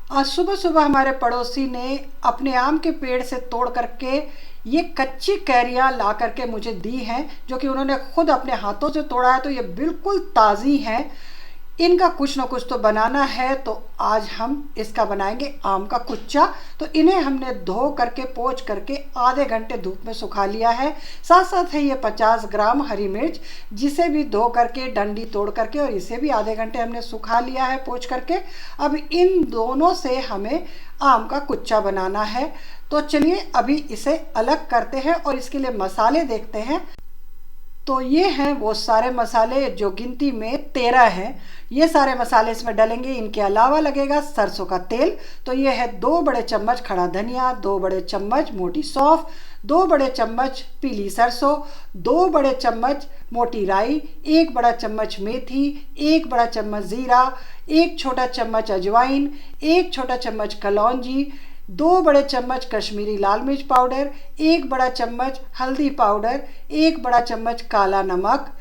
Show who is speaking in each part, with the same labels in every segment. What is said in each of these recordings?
Speaker 1: आज सुबह सुबह हमारे पड़ोसी ने अपने आम के पेड़ से तोड़ करके ये कच्ची कैरियाँ ला करके मुझे दी हैं, जो कि उन्होंने खुद अपने हाथों से तोड़ा है। तो ये बिल्कुल ताज़ी हैं। इनका कुछ ना कुछ तो बनाना है, तो आज हम इसका बनाएंगे आम का कुच्चा। तो इन्हें हमने धो करके पोंछ करके आधे घंटे धूप में सुखा लिया है। साथ साथ है ये 50 ग्राम हरी मिर्च, जिसे भी धो करके डंडी तोड़ करके और इसे भी आधे घंटे हमने सुखा लिया है पोंछ करके। अब इन दोनों से हमें आम का कुच्चा बनाना है। तो चलिए अभी इसे अलग करते हैं और इसके लिए मसाले देखते हैं। तो ये हैं वो सारे मसाले जो गिनती में 13 हैं। ये सारे मसाले इसमें डलेंगे। इनके अलावा लगेगा सरसों का तेल। तो ये है 2 बड़े चम्मच खड़ा धनिया, 2 बड़े चम्मच मोटी सौंफ, 2 बड़े चम्मच पीली सरसों, 2 बड़े चम्मच मोटी राई, 1 बड़ा चम्मच मेथी, 1 बड़ा चम्मच ज़ीरा, 1 छोटा चम्मच अजवाइन, 1 छोटा चम्मच कलौंजी, 2 बड़े चम्मच कश्मीरी लाल मिर्च पाउडर, 1 बड़ा चम्मच हल्दी पाउडर, 1 बड़ा चम्मच काला नमक,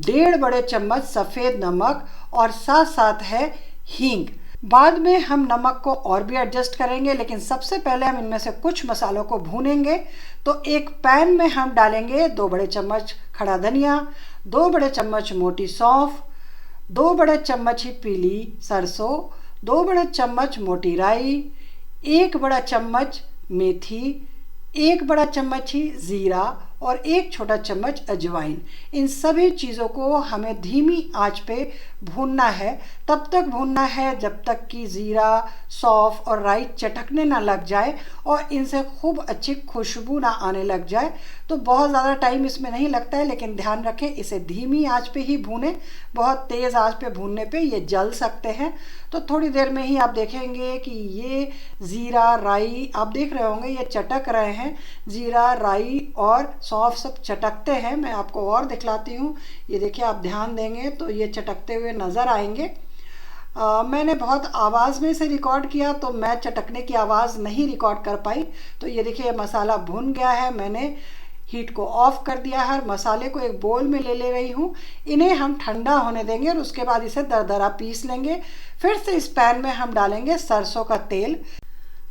Speaker 1: 1.5 बड़े चम्मच सफ़ेद नमक और साथ साथ है हींग। बाद में हम नमक को और भी एडजस्ट करेंगे, लेकिन सबसे पहले हम इनमें से कुछ मसालों को भूनेंगे। तो एक पैन में हम डालेंगे 2 बड़े चम्मच खड़ा धनिया, 2 बड़े चम्मच मोटी सौंफ, 2 बड़े चम्मच ही पीली सरसों, 2 बड़े चम्मच मोटी राई, 1 बड़ा चम्मच मेथी, 1 बड़ा चम्मच ही ज़ीरा और 1 छोटा चम्मच अजवाइन। इन सभी चीज़ों को हमें धीमी आंच पे भूनना है। तब तक भूनना है जब तक कि ज़ीरा, सौंफ और राई चटकने ना लग जाए और इनसे खूब अच्छी खुशबू ना आने लग जाए। तो बहुत ज़्यादा टाइम इसमें नहीं लगता है, लेकिन ध्यान रखें इसे धीमी आंच पे ही भूनें। बहुत तेज़ आंच पे भूनने पे ये जल सकते हैं। तो थोड़ी देर में ही आप देखेंगे कि ये ज़ीरा, राई, आप देख रहे होंगे ये चटक रहे हैं। ज़ीरा, राई और सौंफ सब चटकते हैं। मैं आपको और दिखलाती हूँ। ये देखिए, आप ध्यान देंगे तो ये चटकते हुए नज़र आएंगे। मैंने बहुत आवाज़ में इसे रिकॉर्ड किया, तो मैं चटकने की आवाज़ नहीं रिकॉर्ड कर पाई। तो ये देखिए, ये मसाला भुन गया है। मैंने हीट को ऑफ कर दिया है। मसाले को एक बोल में ले रही हूँ। इन्हें हम ठंडा होने देंगे और उसके बाद इसे दरदरा पीस लेंगे। फिर से इस पैन में हम डालेंगे सरसों का तेल।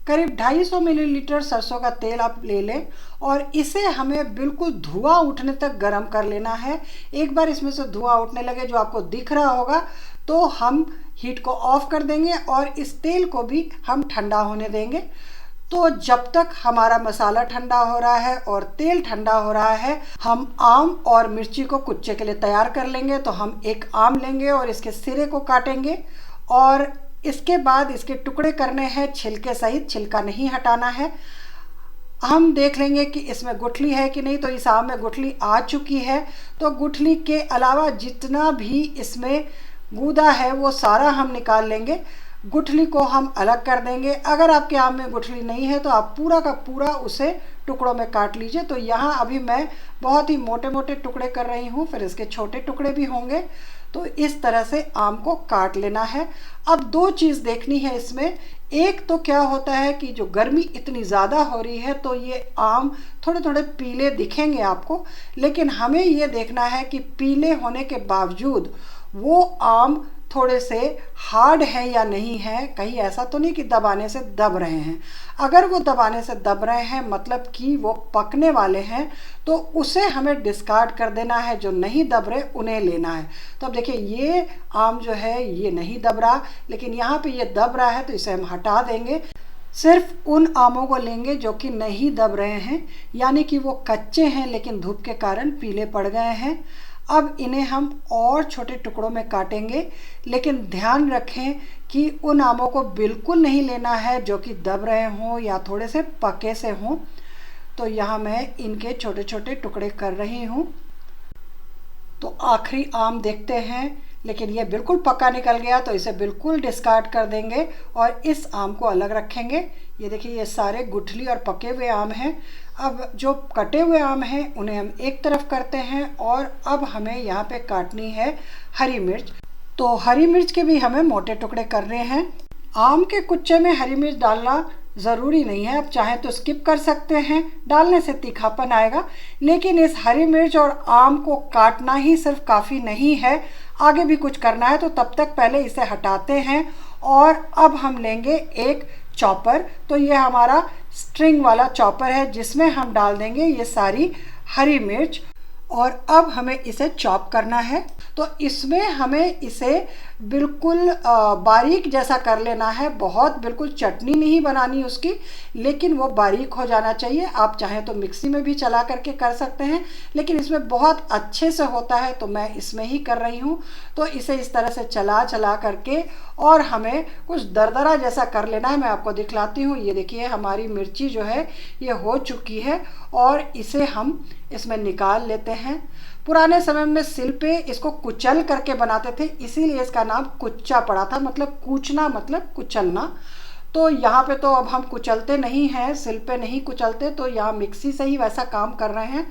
Speaker 1: करीब 250 मिलीलीटर सरसों का तेल आप ले लें और इसे हमें बिल्कुल धुआं उठने तक गर्म कर लेना है। एक बार इसमें से धुआं उठने लगे, जो आपको दिख रहा होगा, तो हम हीट को ऑफ कर देंगे और इस तेल को भी हम ठंडा होने देंगे। तो जब तक हमारा मसाला ठंडा हो रहा है और तेल ठंडा हो रहा है, हम आम और मिर्ची को कुच्चे के लिए तैयार कर लेंगे। तो हम एक आम लेंगे और इसके सिरे को काटेंगे और इसके बाद इसके टुकड़े करने हैं छिलके सहित। छिलका नहीं हटाना है। हम देख लेंगे कि इसमें गुठली है कि नहीं। तो इस आम में गुठली आ चुकी है। तो गुठली के अलावा जितना भी इसमें गूदा है वो सारा हम निकाल लेंगे। गुठली को हम अलग कर देंगे। अगर आपके आम में गुठली नहीं है तो आप पूरा का पूरा उसे टुकड़ों में काट लीजिए। तो यहाँ अभी मैं बहुत ही मोटे मोटे टुकड़े कर रही हूँ, फिर इसके छोटे टुकड़े भी होंगे। तो इस तरह से आम को काट लेना है। अब 2 चीज़ देखनी है इसमें। एक तो क्या होता है कि जो गर्मी इतनी ज़्यादा हो रही है तो ये आम थोड़े थोड़े पीले दिखेंगे आपको, लेकिन हमें ये देखना है कि पीले होने के बावजूद वो आम थोड़े से हार्ड हैं या नहीं हैं। कहीं ऐसा तो नहीं कि दबाने से दब रहे हैं। अगर वो दबाने से दब रहे हैं मतलब कि वो पकने वाले हैं, तो उसे हमें डिस्कार्ड कर देना है। जो नहीं दब रहे उन्हें लेना है। तो अब देखिए, ये आम जो है ये नहीं दब रहा, लेकिन यहाँ पे ये दब रहा है, तो इसे हम हटा देंगे। सिर्फ उन आमों को लेंगे जो कि नहीं दब रहे हैं, यानी कि वो कच्चे हैं लेकिन धूप के कारण पीले पड़ गए हैं। अब इन्हें हम और छोटे टुकड़ों में काटेंगे, लेकिन ध्यान रखें कि उन आमों को बिल्कुल नहीं लेना है जो कि दब रहे हों या थोड़े से पके से हों। तो यहाँ मैं इनके छोटे छोटे टुकड़े कर रही हूँ। तो आखिरी आम देखते हैं, लेकिन ये बिल्कुल पका निकल गया, तो इसे बिल्कुल डिस्कार्ड कर देंगे और इस आम को अलग रखेंगे। ये देखिए, ये सारे गुठली और पके हुए आम हैं। अब जो कटे हुए आम हैं उन्हें हम एक तरफ करते हैं और अब हमें यहाँ पे काटनी है हरी मिर्च। तो हरी मिर्च के भी हमें मोटे टुकड़े करने हैं। आम के कुच्चे में हरी मिर्च डालना ज़रूरी नहीं है, आप चाहें तो स्किप कर सकते हैं, डालने से तीखापन आएगा। लेकिन इस हरी मिर्च और आम को काटना ही सिर्फ काफ़ी नहीं है, आगे भी कुछ करना है। तो तब तक पहले इसे हटाते हैं और अब हम लेंगे एक चॉपर। तो ये हमारा स्ट्रिंग वाला चॉपर है जिसमें हम डाल देंगे ये सारी हरी मिर्च, और अब हमें इसे चॉप करना है। तो इसमें हमें इसे बिल्कुल बारीक जैसा कर लेना है, बहुत बिल्कुल चटनी नहीं बनानी उसकी, लेकिन वो बारीक हो जाना चाहिए। आप चाहें तो मिक्सी में भी चला करके कर सकते हैं, लेकिन इसमें बहुत अच्छे से होता है तो मैं इसमें ही कर रही हूँ। तो इसे इस तरह से चला चला करके और हमें कुछ दरदरा जैसा कर लेना है। मैं आपको दिखलाती हूँ। ये देखिए हमारी मिर्ची जो है ये हो चुकी है और इसे हम इसमें निकाल लेते हैं। पुराने समय में सिल पे इसको कुचल करके बनाते थे, इसीलिए इसका नाम कुच्चा पड़ा था, मतलब कूचना मतलब कुचलना। तो यहाँ पे तो अब हम कुचलते नहीं हैं, सिल पे नहीं कुचलते, तो यहाँ मिक्सी से ही वैसा काम कर रहे हैं।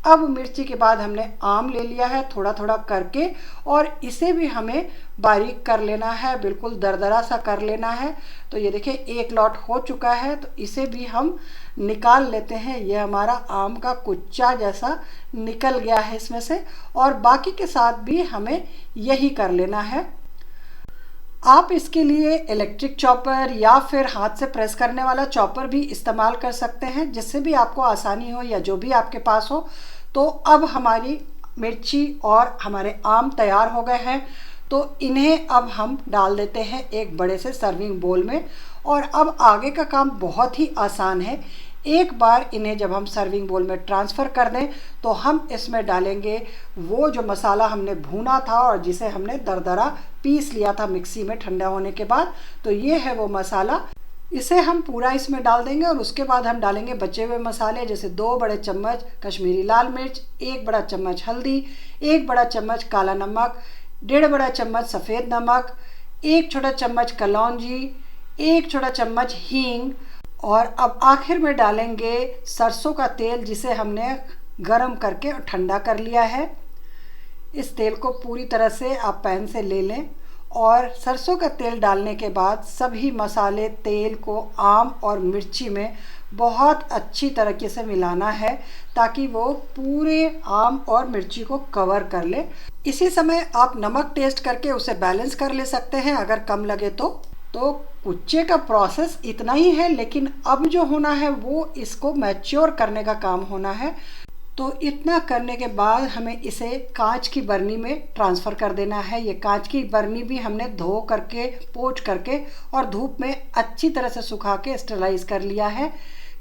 Speaker 1: अब मिर्ची के बाद हमने आम ले लिया है थोड़ा थोड़ा करके, और इसे भी हमें बारीक कर लेना है, बिल्कुल दरदरा सा कर लेना है। तो ये देखिए एक लॉट हो चुका है, तो इसे भी हम निकाल लेते हैं। ये हमारा आम का कुच्चा जैसा निकल गया है इसमें से, और बाकी के साथ भी हमें यही कर लेना है। आप इसके लिए इलेक्ट्रिक चॉपर या फिर हाथ से प्रेस करने वाला चॉपर भी इस्तेमाल कर सकते हैं, जिससे भी आपको आसानी हो या जो भी आपके पास हो। तो अब हमारी मिर्ची और हमारे आम तैयार हो गए हैं, तो इन्हें अब हम डाल देते हैं एक बड़े से सर्विंग बोल में। और अब आगे का काम बहुत ही आसान है। एक बार इन्हें जब हम सर्विंग बोल में ट्रांसफ़र कर दें तो हम इसमें डालेंगे वो जो मसाला हमने भूना था और जिसे हमने दरदरा पीस लिया था मिक्सी में ठंडा होने के बाद। तो ये है वो मसाला, इसे हम पूरा इसमें डाल देंगे। और उसके बाद हम डालेंगे बचे हुए मसाले, जैसे 2 बड़े चम्मच कश्मीरी लाल मिर्च, 1 बड़ा चम्मच हल्दी, 1 बड़ा चम्मच काला नमक, 1.5 बड़ा चम्मच सफ़ेद नमक, 1 छोटा चम्मच कलौंजी, 1 छोटा चम्मच हींग, और अब आखिर में डालेंगे सरसों का तेल जिसे हमने गरम करके ठंडा कर लिया है। इस तेल को पूरी तरह से आप पैन से ले लें, और सरसों का तेल डालने के बाद सभी मसाले तेल को आम और मिर्ची में बहुत अच्छी तरीके से मिलाना है, ताकि वो पूरे आम और मिर्ची को कवर कर ले। इसी समय आप नमक टेस्ट करके उसे बैलेंस कर ले सकते हैं अगर कम लगे तो कुच्चे का प्रोसेस इतना ही है, लेकिन अब जो होना है वो इसको मैच्योर करने का काम होना है। तो इतना करने के बाद हमें इसे कांच की बर्नी में ट्रांसफ़र कर देना है। ये कांच की बर्नी भी हमने धो करके पोंछ करके और धूप में अच्छी तरह से सुखा के स्टरलाइज कर लिया है।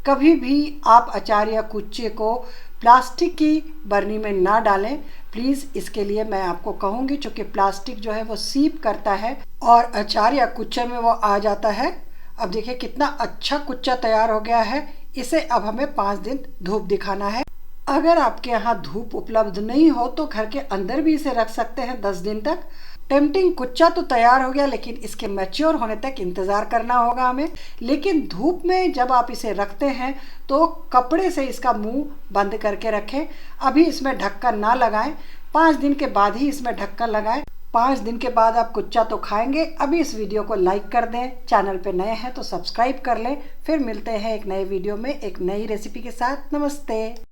Speaker 1: कभी भी आप अचार या कुच्चे को प्लास्टिक की बर्नी में ना डालें प्लीज़। इसके लिए मैं आपको कहूँगी, चूँकि प्लास्टिक जो है वो सीप करता है और अचार या कुच्चे में वो आ जाता है। अब देखिए कितना अच्छा कुच्चा तैयार हो गया है। इसे अब हमें 5 दिन धूप दिखाना है। अगर आपके यहाँ धूप उपलब्ध नहीं हो तो घर के अंदर भी इसे रख सकते हैं 10 दिन तक। टेम्पटिंग कुच्चा तो तैयार हो गया, लेकिन इसके मैच्योर होने तक इंतज़ार करना होगा हमें। लेकिन धूप में जब आप इसे रखते हैं तो कपड़े से इसका मुंह बंद करके रखें। अभी इसमें ढक्कन ना लगाएं, 5 दिन के बाद ही इसमें ढक्कन लगाएं। 5 दिन के बाद आप कुच्चा तो खाएंगे। अभी इस वीडियो को लाइक कर दें, चैनल पे नए हैं तो सब्सक्राइब कर लें। फिर मिलते हैं एक नए वीडियो में एक नई रेसिपी के साथ। नमस्ते।